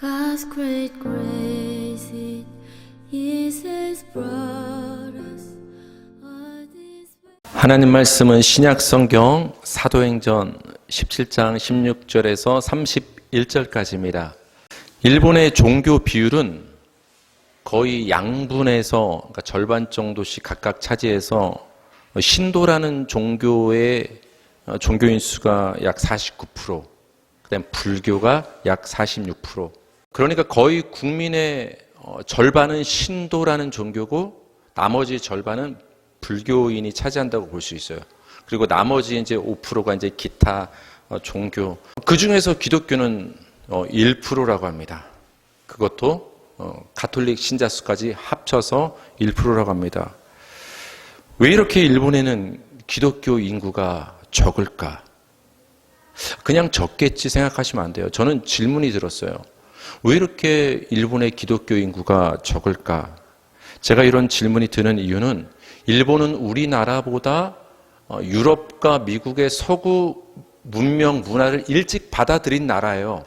God's great grace it is has brought us all this way. 하나님 말씀은 신약 성경 사도행전 17장 16절에서 31절까지입니다. 일본의 종교 비율은 거의 양분에서 그러니까 절반 정도씩 각각 차지해서 신도라는 종교의 종교인 수가 약 49%, 그다음 불교가 약 46%. 그러니까 거의 국민의 절반은 신도라는 종교고 나머지 절반은 불교인이 차지한다고 볼 수 있어요. 그리고 나머지 이제 5%가 이제 기타 종교. 그 중에서 기독교는 1%라고 합니다. 그것도 가톨릭 신자 수까지 합쳐서 1%라고 합니다. 왜 이렇게 일본에는 기독교 인구가 적을까? 그냥 적겠지 생각하시면 안 돼요. 저는 질문이 들었어요. 왜 이렇게 일본의 기독교 인구가 적을까? 제가 이런 질문이 드는 이유는 일본은 우리나라보다 유럽과 미국의 서구 문명 문화를 일찍 받아들인 나라예요.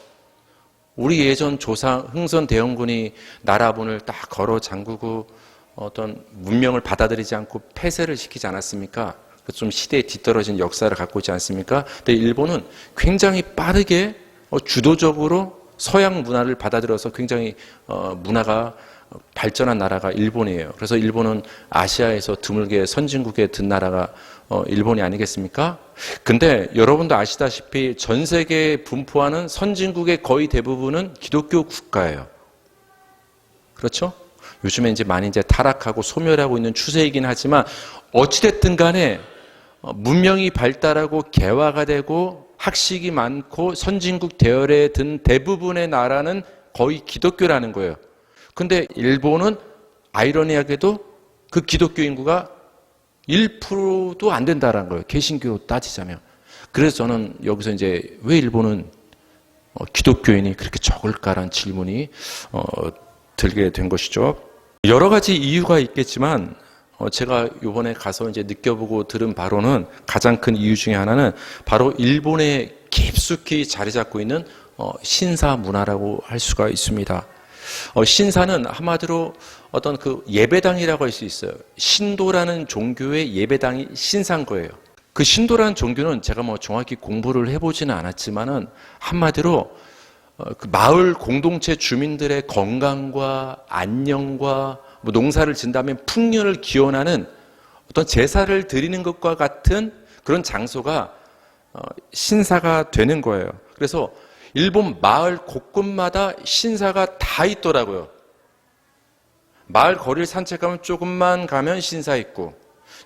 우리 예전 조상 흥선대원군이 나라문을 딱 걸어 잠그고 어떤 문명을 받아들이지 않고 폐쇄를 시키지 않았습니까? 좀 시대에 뒤떨어진 역사를 갖고 있지 않습니까? 근데 일본은 굉장히 빠르게 주도적으로 서양 문화를 받아들여서 굉장히 문화가 발전한 나라가 일본이에요. 그래서 일본은 아시아에서 드물게 선진국에 든 나라가 일본이 아니겠습니까? 근데 여러분도 아시다시피 전 세계에 분포하는 선진국의 거의 대부분은 기독교 국가예요. 그렇죠? 요즘에 이제 많이 이제 타락하고 소멸하고 있는 추세이긴 하지만 어찌됐든 간에 문명이 발달하고 개화가 되고 학식이 많고 선진국 대열에 든 대부분의 나라는 거의 기독교라는 거예요. 근데 일본은 아이러니하게도 그 기독교 인구가 1%도 안 된다는 거예요. 개신교 따지자면. 그래서 저는 여기서 이제 왜 일본은 기독교인이 그렇게 적을까라는 질문이 들게 된 것이죠. 여러 가지 이유가 있겠지만 제가 이번에 가서 이제 느껴보고 들은 바로는 가장 큰 이유 중에 하나는 바로 일본에 깊숙이 자리 잡고 있는 신사 문화라고 할 수가 있습니다. 신사는 한마디로 어떤 그 예배당이라고 할 수 있어요. 신도라는 종교의 예배당이 신사인 거예요. 그 신도라는 종교는 제가 뭐 정확히 공부를 해보지는 않았지만은 한마디로 그 마을 공동체 주민들의 건강과 안녕과 뭐 농사를 진다면 풍년을 기원하는 어떤 제사를 드리는 것과 같은 그런 장소가 신사가 되는 거예요. 그래서 일본 마을 곳곳마다 신사가 다 있더라고요. 마을 거리를 산책하면 조금만 가면 신사 있고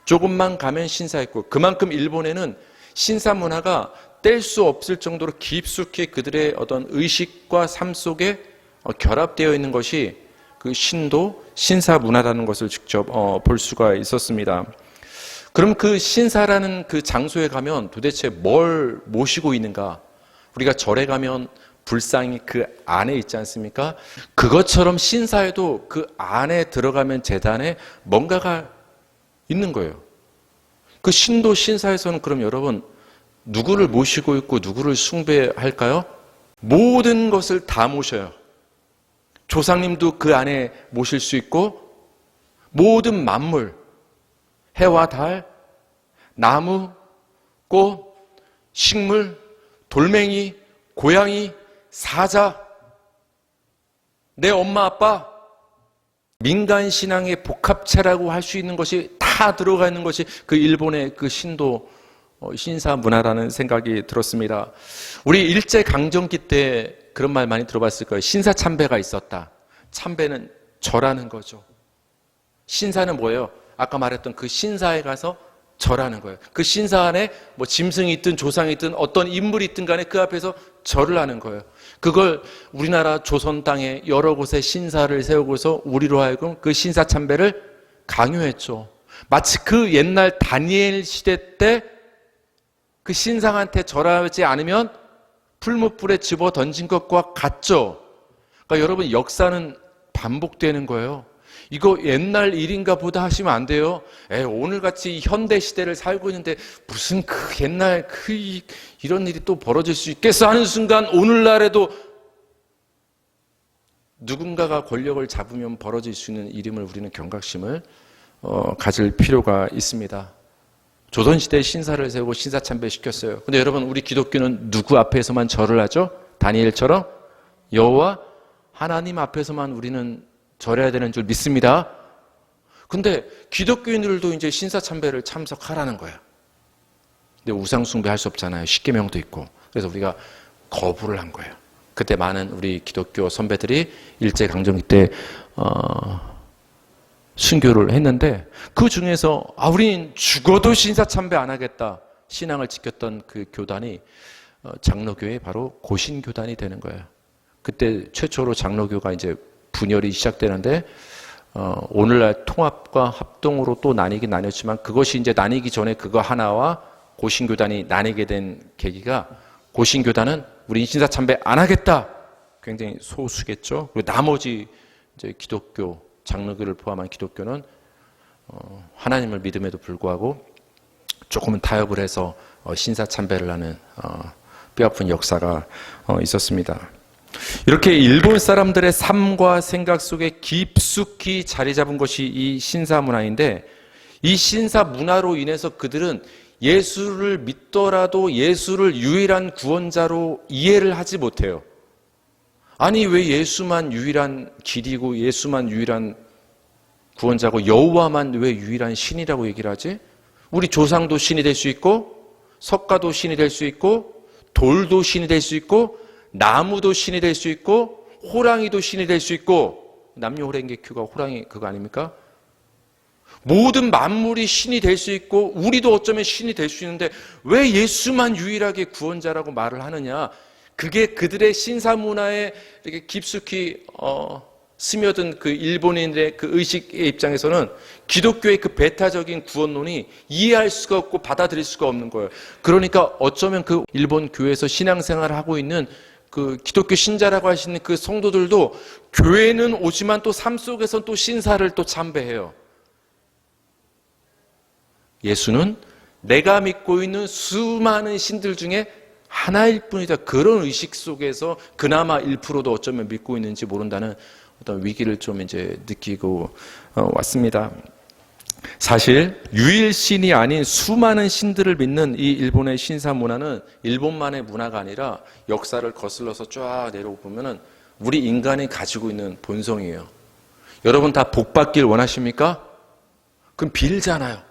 조금만 가면 신사 있고 그만큼 일본에는 신사 문화가 뗄 수 없을 정도로 깊숙이 그들의 어떤 의식과 삶 속에 결합되어 있는 것이 그 신도, 신사 문화라는 것을 직접 볼 수가 있었습니다. 그럼 그 신사라는 그 장소에 가면 도대체 뭘 모시고 있는가? 우리가 절에 가면 불상이 그 안에 있지 않습니까? 그것처럼 신사에도 그 안에 들어가면 제단에 뭔가가 있는 거예요. 그 신도 신사에서는 그럼 여러분 누구를 모시고 있고 누구를 숭배할까요? 모든 것을 다 모셔요. 조상님도 그 안에 모실 수 있고 모든 만물, 해와 달, 나무, 꽃, 식물, 돌멩이, 고양이, 사자, 내 엄마 아빠, 민간 신앙의 복합체라고 할 수 있는 것이 다 들어가 있는 것이 그 일본의 그 신도 신사 문화라는 생각이 들었습니다. 우리 일제강점기 때 그런 말 많이 들어봤을 거예요. 신사 참배가 있었다. 참배는 절하는 거죠. 신사는 뭐예요? 아까 말했던 그 신사에 가서 절하는 거예요. 그 신사 안에 뭐 짐승이 있든 조상이 있든 어떤 인물이 있든 간에 그 앞에서 절을 하는 거예요. 그걸 우리나라 조선 땅에 여러 곳에 신사를 세우고서 우리로 하여금 그 신사 참배를 강요했죠. 마치 그 옛날 다니엘 시대 때 그 신상한테 절하지 않으면 풀무불에 집어 던진 것과 같죠. 그러니까 여러분 역사는 반복되는 거예요. 이거 옛날 일인가 보다 하시면 안 돼요. 오늘같이 현대 시대를 살고 있는데 무슨 그 옛날 이런 일이 또 벌어질 수 있겠어 하는 순간 오늘날에도 누군가가 권력을 잡으면 벌어질 수 있는 일임을 우리는 경각심을 가질 필요가 있습니다. 조선시대에 신사를 세우고 신사참배시켰어요. 근데 여러분, 우리 기독교는 누구 앞에서만 절을 하죠? 다니엘처럼 여호와 하나님 앞에서만 우리는 절해야 되는 줄 믿습니다. 근데 기독교인들도 이제 신사참배를 참석하라는 거야. 근데 우상숭배 할 수 없잖아요. 십계명도 있고. 그래서 우리가 거부를 한 거예요. 그때 많은 우리 기독교 선배들이 일제강점기 때 순교를 했는데, 그 중에서 우린 죽어도 신사참배 안 하겠다 신앙을 지켰던 그 교단이 장로교의 바로 고신교단이 되는 거예요. 그때 최초로 장로교가 이제 분열이 시작되는데, 오늘날 통합과 합동으로 또 나뉘긴 나뉘었지만, 그것이 이제 나뉘기 전에 그거 하나와 고신교단이 나뉘게 된 계기가, 고신교단은 우린 신사참배 안 하겠다, 굉장히 소수겠죠. 그리고 나머지 이제 기독교, 장로교를 포함한 기독교는 하나님을 믿음에도 불구하고 조금은 타협을 해서 신사참배를 하는 뼈아픈 역사가 있었습니다. 이렇게 일본 사람들의 삶과 생각 속에 깊숙이 자리 잡은 것이 이 신사 문화인데, 이 신사 문화로 인해서 그들은 예수를 믿더라도 예수를 유일한 구원자로 이해를 하지 못해요. 아니, 왜 예수만 유일한 길이고 예수만 유일한 구원자고 여호와만 왜 유일한 신이라고 얘기를 하지? 우리 조상도 신이 될 수 있고, 석가도 신이 될 수 있고, 돌도 신이 될 수 있고, 나무도 신이 될 수 있고, 호랑이도 신이 될 수 있고. 남녀호랭개큐가 호랑이 그거 아닙니까? 모든 만물이 신이 될 수 있고, 우리도 어쩌면 신이 될 수 있는데 왜 예수만 유일하게 구원자라고 말을 하느냐? 그게 그들의 신사 문화에 이렇게 깊숙이 스며든 그 일본인들의 그 의식의 입장에서는 기독교의 그 배타적인 구원론이 이해할 수가 없고 받아들일 수가 없는 거예요. 그러니까 어쩌면 그 일본 교회에서 신앙생활을 하고 있는 그 기독교 신자라고 하시는 그 성도들도 교회는 오지만 또 삶 속에서 또 신사를 또 참배해요. 예수는 내가 믿고 있는 수많은 신들 중에 하나일 뿐이다. 그런 의식 속에서 그나마 1%도 어쩌면 믿고 있는지 모른다는 어떤 위기를 좀 이제 느끼고 왔습니다. 사실 유일신이 아닌 수많은 신들을 믿는 이 일본의 신사 문화는 일본만의 문화가 아니라 역사를 거슬러서 쫙 내려보면은 우리 인간이 가지고 있는 본성이에요. 여러분 다 복 받길 원하십니까? 그럼 빌잖아요.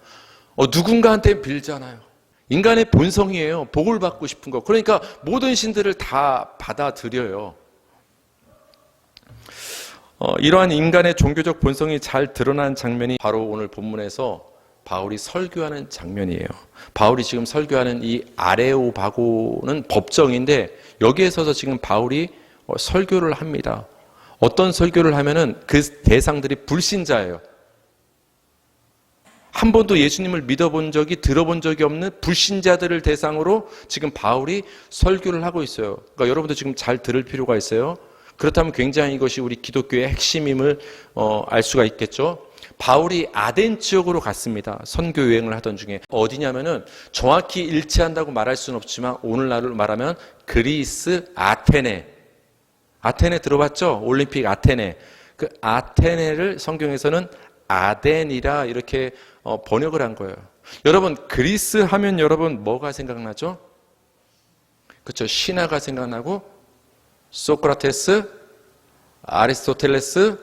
누군가한테 빌잖아요. 인간의 본성이에요. 복을 받고 싶은 거. 그러니까 모든 신들을 다 받아들여요. 이러한 인간의 종교적 본성이 잘 드러난 장면이 바로 오늘 본문에서 바울이 설교하는 장면이에요. 바울이 지금 설교하는 이 아레오바고는 법정인데, 여기에서 지금 바울이 설교를 합니다. 어떤 설교를 하면은 그 대상들이 불신자예요. 한 번도 예수님을 믿어본 적이, 들어본 적이 없는 불신자들을 대상으로 지금 바울이 설교를 하고 있어요. 그러니까 여러분도 지금 잘 들을 필요가 있어요. 그렇다면 굉장히 이것이 우리 기독교의 핵심임을 알 수가 있겠죠. 바울이 아덴 지역으로 갔습니다. 선교 여행을 하던 중에. 어디냐면은 정확히 일치한다고 말할 수는 없지만 오늘날로 말하면 그리스 아테네. 아테네 들어봤죠? 올림픽 아테네. 그 아테네를 성경에서는 아덴이라 이렇게 번역을 한 거예요. 여러분, 그리스 하면 여러분 뭐가 생각나죠? 그렇죠. 신화가 생각나고, 소크라테스, 아리스토텔레스,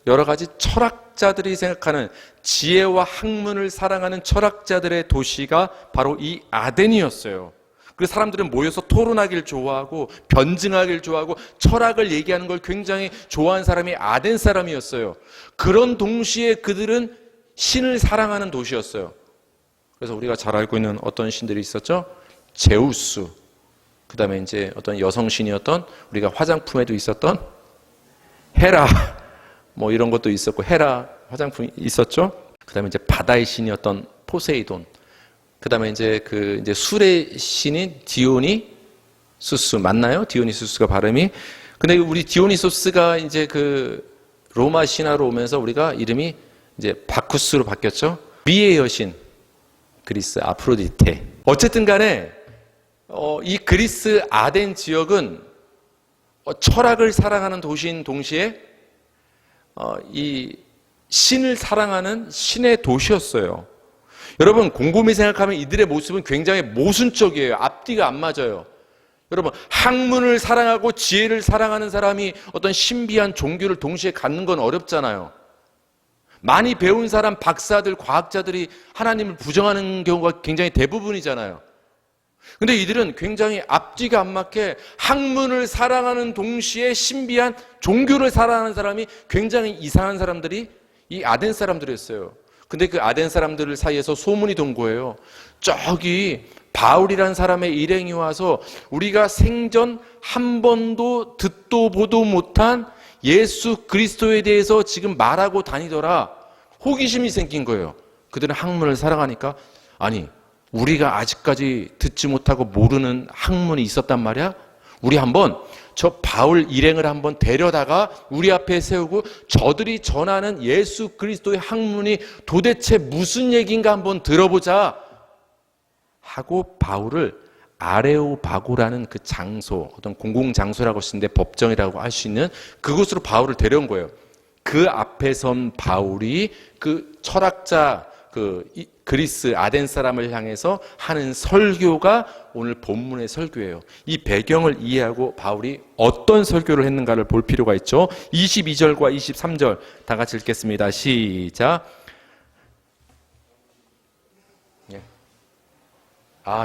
여러 가지 철학자들이 생각하는 지혜와 학문을 사랑하는 철학자들의 도시가 바로 이 아덴이었어요. 그 사람들은 모여서 토론하길 좋아하고 변증하길 좋아하고 철학을 얘기하는 걸 굉장히 좋아하는 사람이 아덴 사람이었어요. 그런 동시에 그들은 신을 사랑하는 도시였어요. 그래서 우리가 잘 알고 있는 어떤 신들이 있었죠? 제우스, 그 다음에 이제 어떤 여성신이었던, 우리가 화장품에도 있었던 헤라, 뭐 이런 것도 있었고, 헤라 화장품이 있었죠? 그 다음에 이제 바다의 신이었던 포세이돈, 그 다음에 이제 이제 술의 신인 디오니수스, 맞나요? 디오니수스가 발음이. 근데 우리 디오니소스가 이제 그 로마 신화로 오면서 우리가 이름이 이제 바쿠스로 바뀌었죠? 미의 여신, 그리스 아프로디테. 어쨌든 간에, 이 그리스 아덴 지역은 철학을 사랑하는 도시인 동시에 이 신을 사랑하는 신의 도시였어요. 여러분, 곰곰이 생각하면 이들의 모습은 굉장히 모순적이에요. 앞뒤가 안 맞아요. 여러분, 학문을 사랑하고 지혜를 사랑하는 사람이 어떤 신비한 종교를 동시에 갖는 건 어렵잖아요. 많이 배운 사람, 박사들, 과학자들이 하나님을 부정하는 경우가 굉장히 대부분이잖아요. 근데 이들은 굉장히 앞뒤가 안 맞게 학문을 사랑하는 동시에 신비한 종교를 사랑하는 사람이 굉장히 이상한 사람들이 이 아덴 사람들이었어요. 근데 그 아덴 사람들 사이에서 소문이 돈 거예요. 저기 바울이라는 사람의 일행이 와서 우리가 생전 한 번도 듣도 보도 못한 예수 그리스도에 대해서 지금 말하고 다니더라. 호기심이 생긴 거예요. 그들은 학문을 사랑하니까, 아니, 우리가 아직까지 듣지 못하고 모르는 학문이 있었단 말이야? 우리 한번 저 바울 일행을 한번 데려다가 우리 앞에 세우고 저들이 전하는 예수 그리스도의 학문이 도대체 무슨 얘기인가 한번 들어보자 하고 바울을 아레오바고라는 그 장소, 어떤 공공장소라고 쓰는데 법정이라고 할 수 있는 그곳으로 바울을 데려온 거예요. 그 앞에 선 바울이 그 철학자, 그리스 아덴 사람을 향해서 하는 설교가 오늘 본문의 설교예요. 이 배경을 이해하고 바울이 어떤 설교를 했는가를 볼 필요가 있죠. 22절과 23절 다 같이 읽겠습니다. 시작.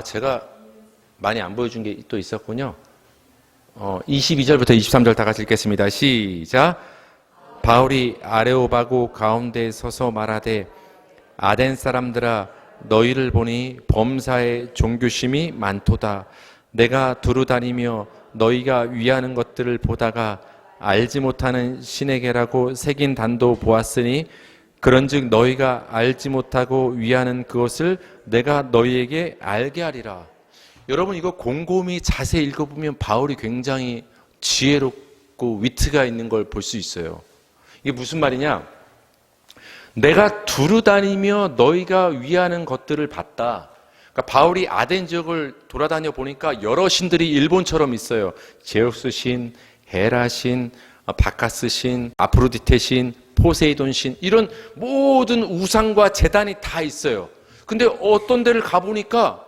제가 많이 안 보여준 게 또 있었군요. 22절부터 23절 다 같이 읽겠습니다. 시작. 바울이 아레오바고 가운데에 서서 말하되 아덴 사람들아 너희를 보니 범사에 종교심이 많도다. 내가 두루 다니며 너희가 위하는 것들을 보다가 알지 못하는 신에게라고 새긴 단도 보았으니 그런즉 너희가 알지 못하고 위하는 그것을 내가 너희에게 알게 하리라. 여러분, 이거 곰곰이 자세히 읽어보면 바울이 굉장히 지혜롭고 위트가 있는 걸 볼 수 있어요. 이게 무슨 말이냐? 내가 두루 다니며 너희가 위하는 것들을 봤다. 그러니까 바울이 아덴 지역을 돌아다녀 보니까 여러 신들이 일본처럼 있어요. 제우스 신, 헤라 신, 바카스 신, 아프로디테 신, 포세이돈 신, 이런 모든 우상과 제단이 다 있어요. 근데 어떤 데를 가보니까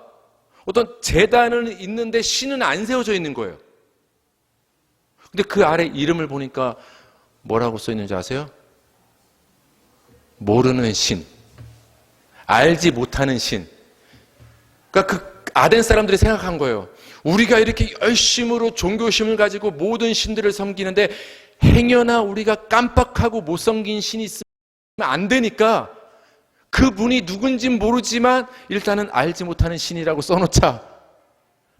어떤 제단은 있는데 신은 안 세워져 있는 거예요. 근데 그 아래 이름을 보니까 뭐라고 써 있는지 아세요? 모르는 신, 알지 못하는 신. 그러니까 그 아덴 사람들이 생각한 거예요. 우리가 이렇게 열심으로 종교심을 가지고 모든 신들을 섬기는데 행여나 우리가 깜빡하고 못 섬긴 신이 있으면 안 되니까 그분이 누군진 모르지만 일단은 알지 못하는 신이라고 써놓자.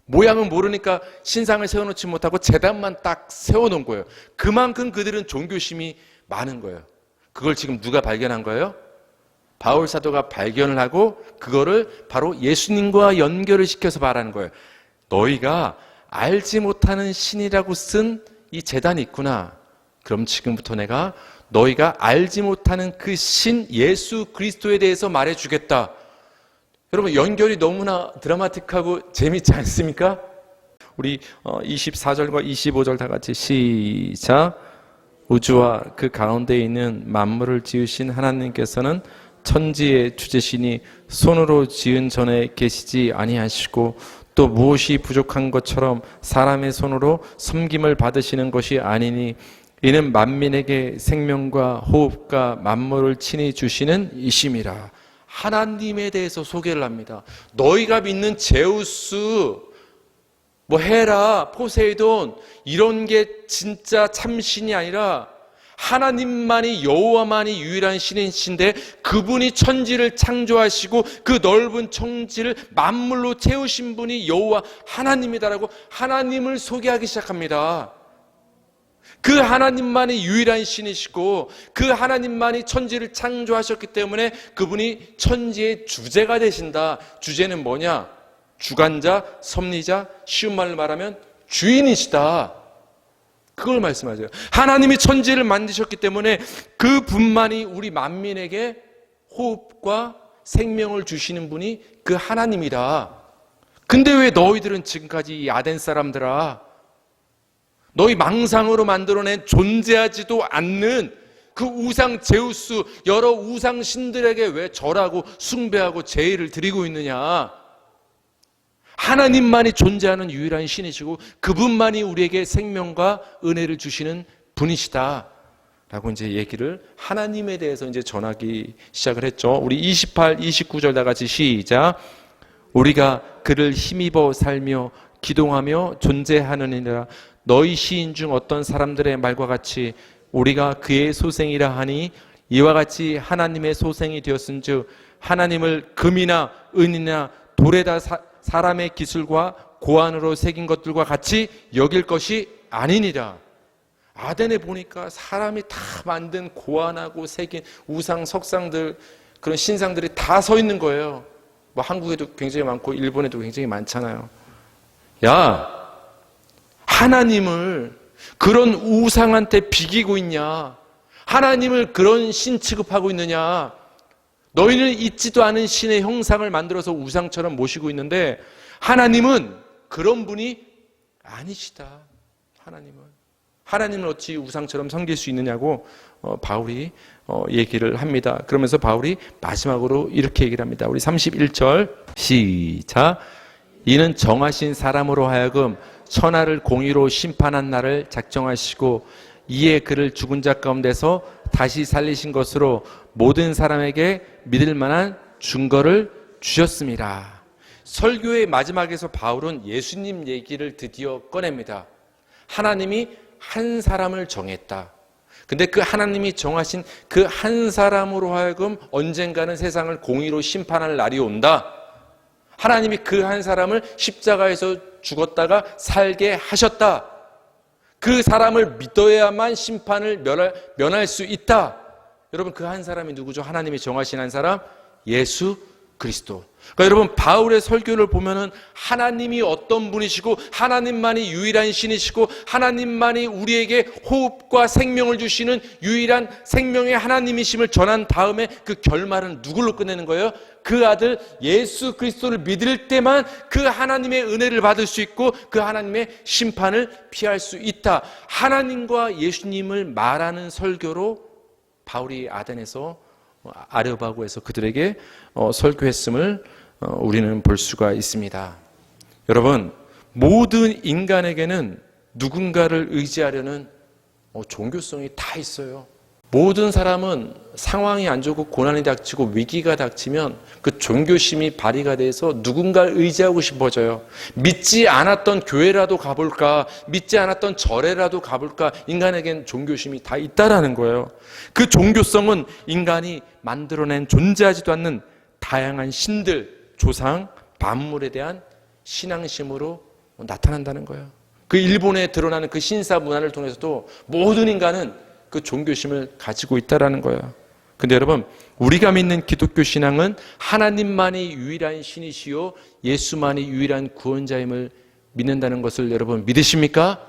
모양은 모르니까 신상을 세워놓지 못하고 제단만 딱 세워놓은 거예요. 그만큼 그들은 종교심이 많은 거예요. 그걸 지금 누가 발견한 거예요? 바울 사도가 발견을 하고 그거를 바로 예수님과 연결을 시켜서 말하는 거예요. 너희가 알지 못하는 신이라고 쓴 이 제단이 있구나. 그럼 지금부터 내가 너희가 알지 못하는 그 신 예수 그리스도에 대해서 말해주겠다. 여러분, 연결이 너무나 드라마틱하고 재밌지 않습니까? 우리 24절과 25절 다 같이 시작. 우주와 그 가운데 있는 만물을 지으신 하나님께서는 천지의 주제시니 손으로 지은 전에 계시지 아니하시고 또 무엇이 부족한 것처럼 사람의 손으로 섬김을 받으시는 것이 아니니 이는 만민에게 생명과 호흡과 만물을 친히 주시는 이심이라. 하나님에 대해서 소개를 합니다. 너희가 믿는 제우스, 헤라, 포세이돈 이런 게 진짜 참신이 아니라 하나님만이, 여호와만이 유일한 신이신데 그분이 천지를 창조하시고 그 넓은 천지를 만물로 채우신 분이 여호와 하나님이다라고 하나님을 소개하기 시작합니다. 그 하나님만이 유일한 신이시고 그 하나님만이 천지를 창조하셨기 때문에 그분이 천지의 주제가 되신다. 주제는 뭐냐? 주관자, 섭리자, 쉬운 말로 말하면 주인이시다. 그걸 말씀하세요. 하나님이 천지를 만드셨기 때문에 그분만이 우리 만민에게 호흡과 생명을 주시는 분이 그 하나님이다. 근데 왜 너희들은 지금까지 이 아덴 사람들아, 너희 망상으로 만들어낸 존재하지도 않는 그 우상 제우스, 여러 우상 신들에게 왜 절하고 숭배하고 제의를 드리고 있느냐? 하나님만이 존재하는 유일한 신이시고 그분만이 우리에게 생명과 은혜를 주시는 분이시다 라고 이제 얘기를 하나님에 대해서 이제 전하기 시작을 했죠. 우리 28, 29절 다 같이 시작. 우리가 그를 힘입어 살며 기동하며 존재하느니라. 너희 시인 중 어떤 사람들의 말과 같이 우리가 그의 소생이라 하니 이와 같이 하나님의 소생이 되었은즉 하나님을 금이나 은이나 돌에다 사람의 기술과 고안으로 새긴 것들과 같이 여길 것이 아니니라. 아덴에 보니까 사람이 다 만든 고안하고 새긴 우상 석상들, 그런 신상들이 다 서 있는 거예요. 뭐 한국에도 굉장히 많고 일본에도 굉장히 많잖아요. 야, 하나님을 그런 우상한테 비기고 있냐? 하나님을 그런 신 취급하고 있느냐? 너희는 있지도 않은 신의 형상을 만들어서 우상처럼 모시고 있는데 하나님은 그런 분이 아니시다. 하나님을 어찌 우상처럼 섬길 수 있느냐고 바울이 얘기를 합니다. 그러면서 바울이 마지막으로 이렇게 얘기를 합니다. 우리 31절 시작. 이는 정하신 사람으로 하여금 천하를 공의로 심판한 날을 작정하시고 이에 그를 죽은 자 가운데서 다시 살리신 것으로 모든 사람에게 믿을 만한 증거를 주셨습니다. 설교의 마지막에서 바울은 예수님 얘기를 드디어 꺼냅니다. 하나님이 한 사람을 정했다. 근데 그 하나님이 정하신 그 한 사람으로 하여금 언젠가는 세상을 공의로 심판할 날이 온다. 하나님이 그 한 사람을 십자가에서 죽었다가 살게 하셨다. 그 사람을 믿어야만 심판을 면할 수 있다. 여러분, 그 한 사람이 누구죠? 하나님이 정하신 한 사람, 예수 그리스도. 그러니까 여러분, 바울의 설교를 보면은 하나님이 어떤 분이시고 하나님만이 유일한 신이시고 하나님만이 우리에게 호흡과 생명을 주시는 유일한 생명의 하나님이심을 전한 다음에 그 결말은 누굴로 끝내는 거예요? 그 아들 예수 그리스도를 믿을 때만 그 하나님의 은혜를 받을 수 있고 그 하나님의 심판을 피할 수 있다. 하나님과 예수님을 말하는 설교로 바울이 아덴에서 아레오바고에서 그들에게 설교했음을 우리는 볼 수가 있습니다. 여러분, 모든 인간에게는 누군가를 의지하려는 종교성이 다 있어요. 모든 사람은 상황이 안 좋고 고난이 닥치고 위기가 닥치면 그 종교심이 발휘가 돼서 누군가를 의지하고 싶어져요. 믿지 않았던 교회라도 가볼까, 믿지 않았던 절에라도 가볼까, 인간에겐 종교심이 다 있다라는 거예요. 그 종교성은 인간이 만들어낸 존재하지도 않는 다양한 신들, 조상, 만물에 대한 신앙심으로 나타난다는 거예요. 그 일본에 드러나는 그 신사 문화를 통해서도 모든 인간은 그 종교심을 가지고 있다라는 거예요. 근데 여러분, 우리가 믿는 기독교 신앙은 하나님만이 유일한 신이시요 예수만이 유일한 구원자임을 믿는다는 것을 여러분 믿으십니까?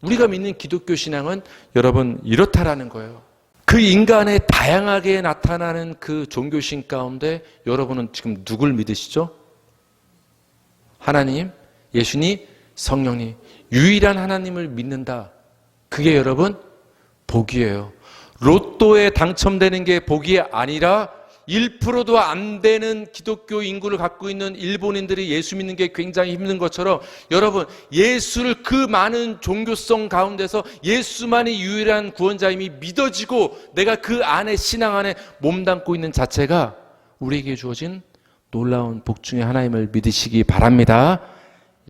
우리가 믿는 기독교 신앙은 여러분 이렇다라는 거예요. 그 인간의 다양하게 나타나는 그 종교신 가운데 여러분은 지금 누굴 믿으시죠? 하나님, 예수님, 성령님, 유일한 하나님을 믿는다. 그게 여러분 복이에요. 로또에 당첨되는 게 복이 아니라 1%도 안 되는 기독교 인구를 갖고 있는 일본인들이 예수 믿는 게 굉장히 힘든 것처럼 여러분, 예수를 그 많은 종교성 가운데서 예수만이 유일한 구원자임이 믿어지고 내가 그 안에 신앙 안에 몸담고 있는 자체가 우리에게 주어진 놀라운 복 중의 하나임을 믿으시기 바랍니다.